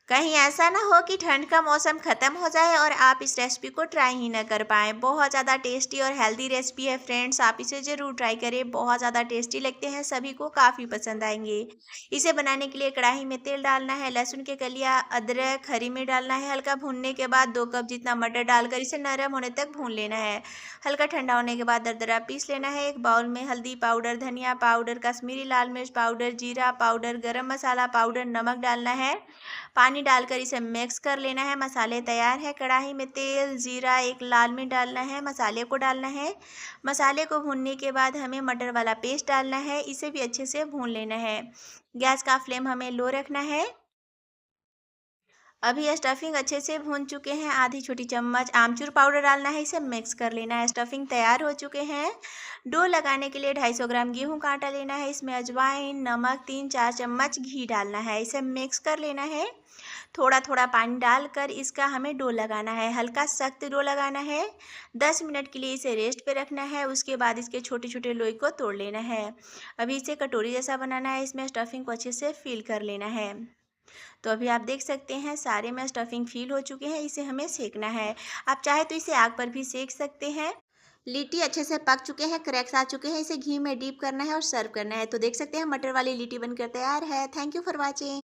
कहीं ऐसा ना हो कि ठंड का मौसम ख़त्म हो जाए और आप इस रेसिपी को ट्राई ही ना कर पाएँ। बहुत ज़्यादा टेस्टी और हेल्दी रेसिपी है फ्रेंड्स, आप इसे ज़रूर ट्राई करें। बहुत ज़्यादा टेस्टी लगते हैं, सभी को काफ़ी पसंद आएँगे। इसे बनाने के लिए कढ़ाई में तेल डालना है, लहसुन की कलियाँ, अदरक, हरी मिर्च डालना है। हल्का भूनने के बाद 2 कप जितना मटर डालकर इसे नरम होने तक भून लेना है। हल्का ठंडा होने के बाद दरदरा पीस लेना है। एक बाउल में हल्दी पाउडर, धनिया पाउडर, कश्मीरी लाल मिर्च पाउडर, जीरा पाउडर, गरम मसाला पाउडर, नमक डालना है। पानी डालकर इसे मिक्स कर लेना है। मसाले तैयार है। कढ़ाई में तेल, जीरा, एक लाल मिर्च डालना है, मसाले को डालना है। मसाले को भूनने के बाद हमें मटर वाला पेस्ट डालना है, इसे भी अच्छे से भून लेना है। गैस का फ्लेम हमें लो रखना है। अभी ये स्टफिंग अच्छे से भून चुके हैं। आधी छोटी चम्मच आमचूर पाउडर डालना है, इसे मिक्स कर लेना है। स्टफिंग तैयार हो चुके हैं। डो लगाने के लिए 250 ग्राम गेहूं का आटा लेना है, इसमें अजवाइन, नमक, 3-4 चम्मच घी डालना है, इसे मिक्स कर लेना है। थोड़ा थोड़ा पानी डालकर इसका हमें डो लगाना है, हल्का सख्त डो लगाना है। 10 मिनट के लिए इसे रेस्ट पे रखना है, उसके बाद इसके छोटे छोटे लोई को तोड़ लेना है। अभी इसे कटोरी जैसा बनाना है, इसमें स्टफिंग को अच्छे से फिल कर लेना है। तो अभी आप देख सकते हैं सारे में स्टफिंग फिल हो चुके हैं, इसे हमें सेकना है। आप चाहे तो इसे आग पर भी सेक सकते हैं। लिट्टी अच्छे से पक चुके हैं, क्रैक्स आ चुके हैं, इसे घी में डीप करना है और सर्व करना है। तो देख सकते हैं मटर वाली लिट्टी बनकर तैयार है। Thank you for watching.